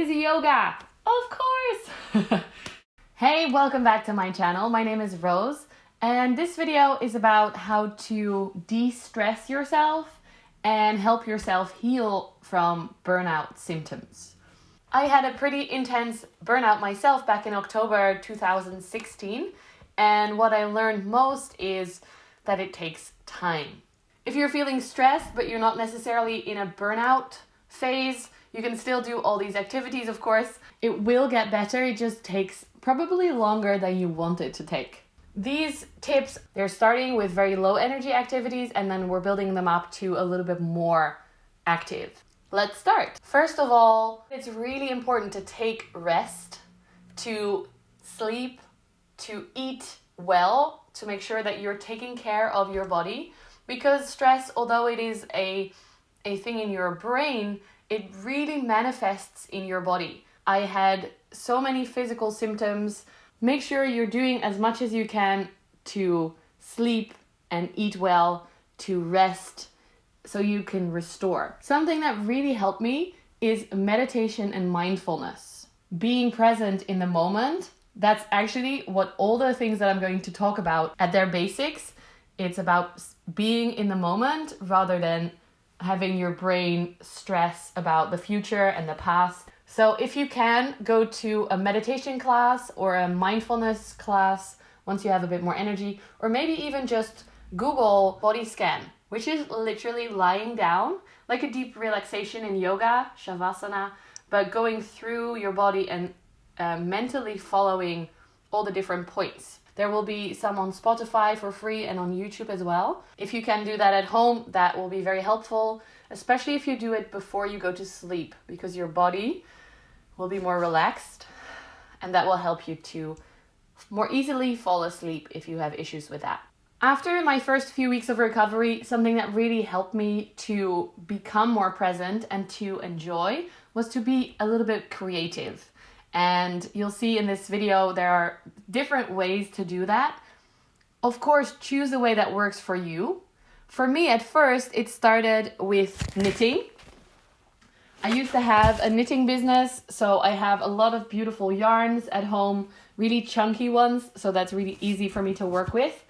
is yoga. Of course! Hey, welcome back to my channel. My name is Roos, and this video is about how to de-stress yourself and help yourself heal from burnout symptoms. I had a pretty intense burnout myself back in October 2016, and what I learned most is that it takes time. If you're feeling stressed but you're not necessarily in a burnout phase, you can still do all these activities, of course. It will get better, it just takes probably longer than you want it to take. These tips, they're starting with very low energy activities and then we're building them up to a little bit more active. Let's start. First of all, it's really important to take rest, to sleep, to eat well, to make sure that you're taking care of your body, because stress, although it is a thing in your brain, it really manifests in your body. I had so many physical symptoms. Make sure you're doing as much as you can to sleep and eat well, to rest, so you can restore. Something that really helped me is meditation and mindfulness. Being present in the moment, that's actually what all the things that I'm going to talk about at their basics. It's about being in the moment rather than having your brain stress about the future and the past. So if you can, go to a meditation class or a mindfulness class once you have a bit more energy, or maybe even just Google body scan, which is literally lying down, like a deep relaxation in yoga, shavasana, but going through your body and mentally following all the different points. There will be some on Spotify for free and on YouTube as well. If you can do that at home, that will be very helpful, especially if you do it before you go to sleep, because your body will be more relaxed and that will help you to more easily fall asleep if you have issues with that. After my first few weeks of recovery, something that really helped me to become more present and to enjoy was to be a little bit creative. And you'll see in this video there are different ways to do that. Of course, choose the way that works for you. For me, at first, it started with knitting. I used to have a knitting business, so I have a lot of beautiful yarns at home, really chunky ones, so that's really easy for me to work with.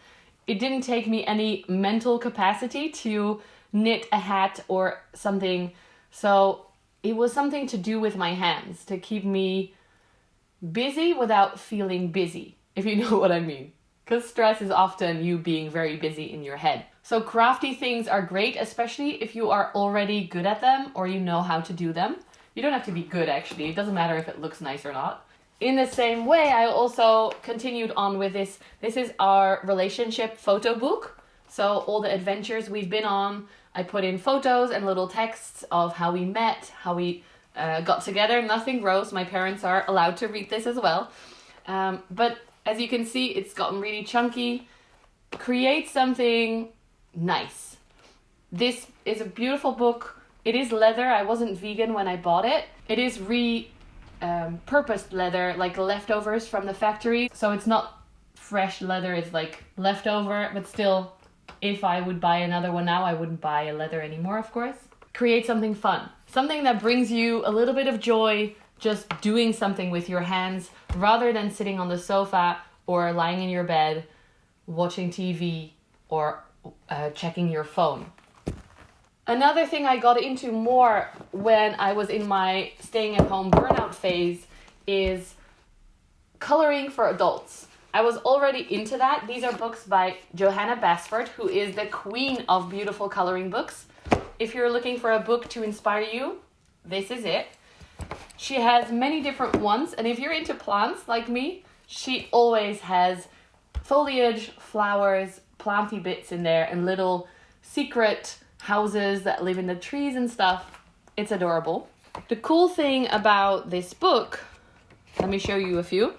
It didn't take me any mental capacity to knit a hat or something, so it was something to do with my hands, to keep me busy without feeling busy, if you know what I mean. Because stress is often you being very busy in your head. So crafty things are great, especially if you are already good at them or you know how to do them. You don't have to be good, actually. It doesn't matter if it looks nice or not. In the same way, I also continued on with this. This is our relationship photo book. So all the adventures we've been on, I put in photos and little texts of how we met, how we got together. Nothing gross. My parents are allowed to read this as well. But as you can see, it's gotten really chunky. Create something nice. This is a beautiful book. It is leather. I wasn't vegan when I bought it. It is purposed leather, like leftovers from the factory. So it's not fresh leather, it's like leftover, but still, if I would buy another one now, I wouldn't buy a leather anymore, of course. Create something fun. Something that brings you a little bit of joy, just doing something with your hands rather than sitting on the sofa or lying in your bed, watching TV or checking your phone. Another thing I got into more when I was in my staying at home burnout phase is coloring for adults. I was already into that. These are books by Johanna Basford, who is the queen of beautiful coloring books. If you're looking for a book to inspire you, this is it. She has many different ones, and if you're into plants like me, she always has foliage, flowers, planty bits in there, and little secret houses that live in the trees and stuff. It's adorable. The cool thing about this book, let me show you a few,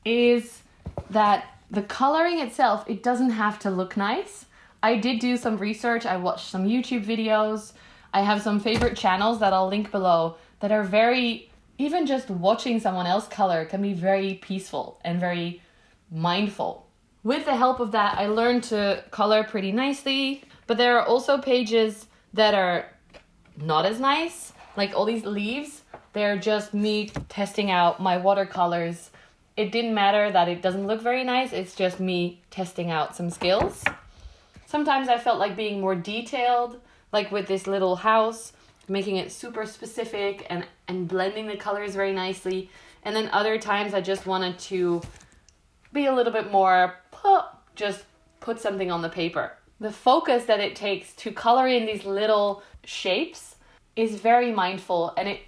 is that the coloring itself, it doesn't have to look nice. I did do some research. I watched some YouTube videos. I have some favorite channels that I'll link below that are very, even just watching someone else color can be very peaceful and very mindful. With the help of that, I learned to color pretty nicely, but there are also pages that are not as nice, like all these leaves. They're just me testing out my watercolors. It didn't matter that it doesn't look very nice. It's just me testing out some skills. Sometimes I felt like being more detailed, like with this little house, making it super specific and blending the colors very nicely. And then other times I just wanted to be a little bit more, just put something on the paper. The focus that it takes to color in these little shapes is very mindful, and it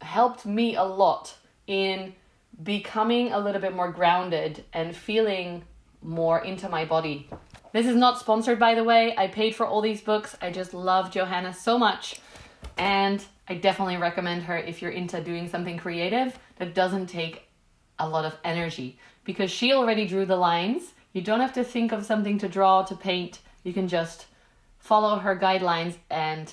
helped me a lot in becoming a little bit more grounded and feeling more into my body. This is not sponsored, by the way. I paid for all these books. I just love Johanna so much. And I definitely recommend her if you're into doing something creative that doesn't take a lot of energy, because she already drew the lines. You don't have to think of something to draw, to paint. You can just follow her guidelines and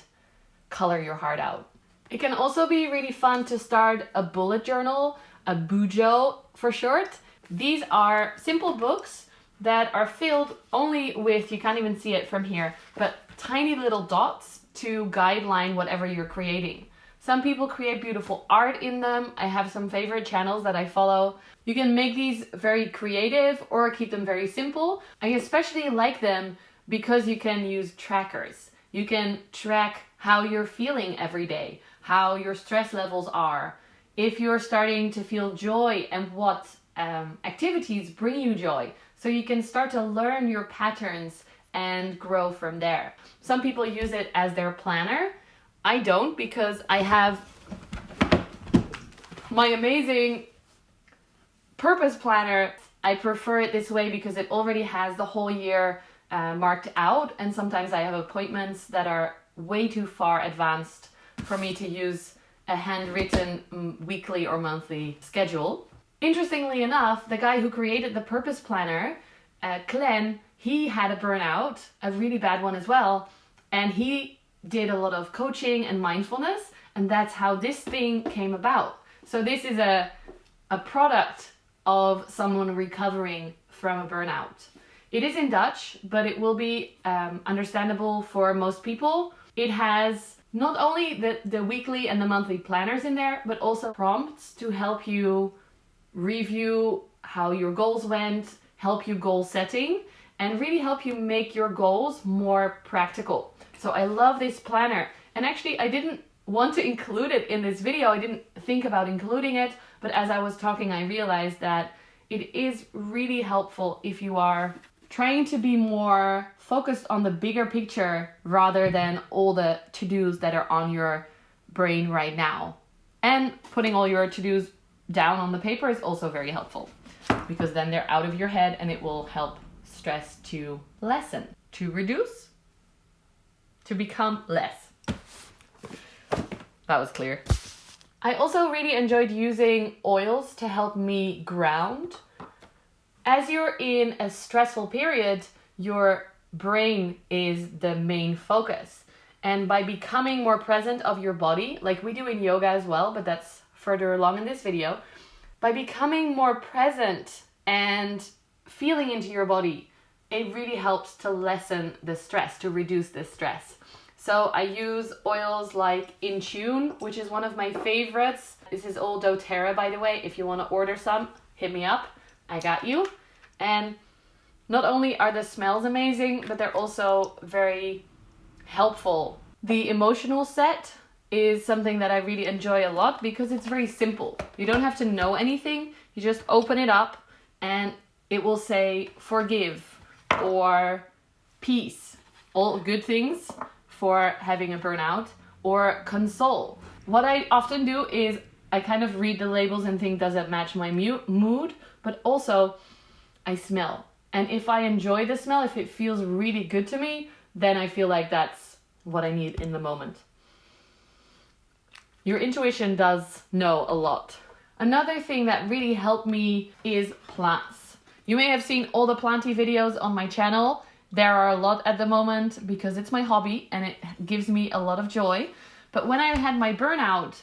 color your heart out. It can also be really fun to start a bullet journal, a bujo for short. These are simple books that are filled only with, you can't even see it from here, but tiny little dots to guideline whatever you're creating. Some people create beautiful art in them. I have some favorite channels that I follow. You can make these very creative or keep them very simple. I especially like them because you can use trackers. You can track how you're feeling every day, how your stress levels are, if you're starting to feel joy and what activities bring you joy. So you can start to learn your patterns and grow from there. Some people use it as their planner. I don't, because I have my amazing purpose planner. I prefer it this way because it already has the whole year marked out, and sometimes I have appointments that are way too far advanced for me to use a handwritten weekly or monthly schedule. Interestingly enough, the guy who created the purpose planner, Glenn, he had a burnout, a really bad one as well, and he did a lot of coaching and mindfulness, and that's how this thing came about. So this is a product of someone recovering from a burnout. It is in Dutch, but it will be understandable for most people. It has not only the weekly and the monthly planners in there, but also prompts to help you review how your goals went, help you goal setting, and really help you make your goals more practical. So I love this planner. And actually, I didn't want to include it in this video. I didn't think about including it, but as I was talking, I realized that it is really helpful if you are trying to be more focused on the bigger picture rather than all the to-dos that are on your brain right now. And putting all your to-dos down on the paper is also very helpful, because then they're out of your head and it will help stress to lessen, to reduce, to become less. That was clear. I also really enjoyed using oils to help me ground. As you're in a stressful period, your brain is the main focus. And by becoming more present of your body, like we do in yoga as well, but that's further along in this video, by becoming more present and feeling into your body, it really helps to lessen the stress, to reduce the stress. So I use oils like In Tune, which is one of my favorites. This is all doTERRA, by the way. If you want to order some, hit me up. I got you. And not only are the smells amazing, but they're also very helpful. The emotional set is something that I really enjoy a lot because it's very simple. You don't have to know anything. You just open it up and it will say forgive or peace, all good things for having a burnout, or console. What I often do is I kind of read the labels and think, does it match my mood? But also I smell. And if I enjoy the smell, if it feels really good to me, then I feel like that's what I need in the moment. Your intuition does know a lot. Another thing that really helped me is plants. You may have seen all the planty videos on my channel. There are a lot at the moment because it's my hobby and it gives me a lot of joy. But when I had my burnout,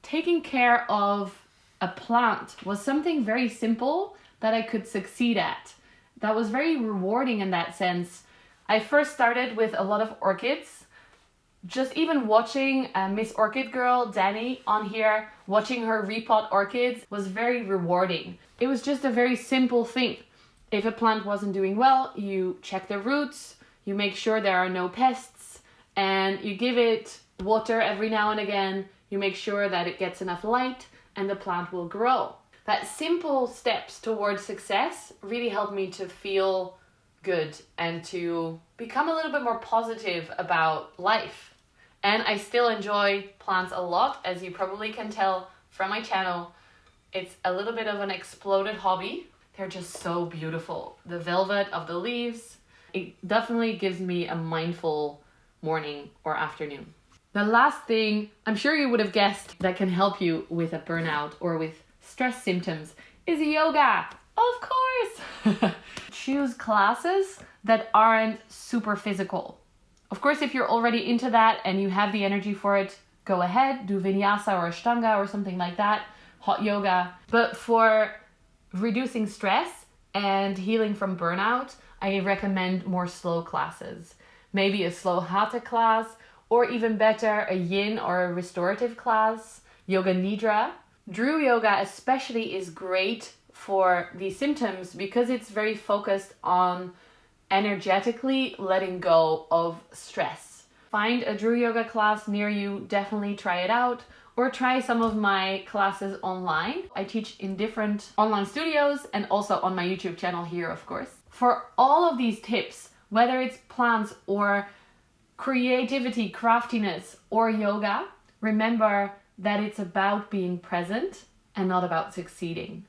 taking care of a plant was something very simple that I could succeed at. That was very rewarding in that sense. I first started with a lot of orchids. Just even watching Miss Orchid Girl, Danny, on here Watching her repot orchids was very rewarding. It was just a very simple thing. If a plant wasn't doing well, you check the roots, you make sure there are no pests, and you give it water every now and again. You make sure that it gets enough light and the plant will grow. That simple steps towards success really helped me to feel good and to become a little bit more positive about life. And I still enjoy plants a lot, as you probably can tell from my channel. It's a little bit of an exploded hobby. They're just so beautiful. The velvet of the leaves, it definitely gives me a mindful morning or afternoon. The last thing, I'm sure you would have guessed, that can help you with a burnout or with stress symptoms is yoga. Of course! Choose classes that aren't super physical. Of course, if you're already into that and you have the energy for it, go ahead, do vinyasa or ashtanga or something like that, hot yoga. But for reducing stress and healing from burnout, I recommend more slow classes. Maybe a slow hatha class, or even better, a yin or a restorative class, yoga nidra. Drew yoga especially is great for these symptoms because it's very focused on energetically letting go of stress. Find a Drew yoga class near you, definitely try it out, or try some of my classes online. I teach in different online studios and also on my YouTube channel here, of course. For all of these tips, whether it's plants or creativity, craftiness, or yoga, remember that it's about being present and not about succeeding.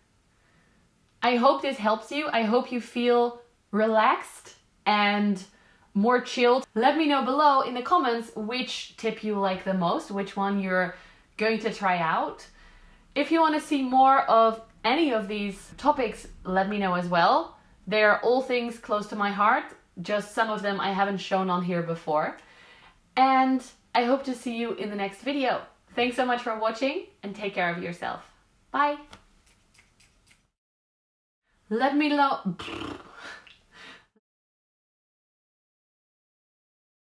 I hope this helps you. I hope you feel relaxed and more chilled. Let me know below in the comments which tip you like the most, which one you're going to try out. If you want to see more of any of these topics, let me know as well. They are all things close to my heart, just some of them I haven't shown on here before. And I hope to see you in the next video. Thanks so much for watching and take care of yourself. Bye. Let me know.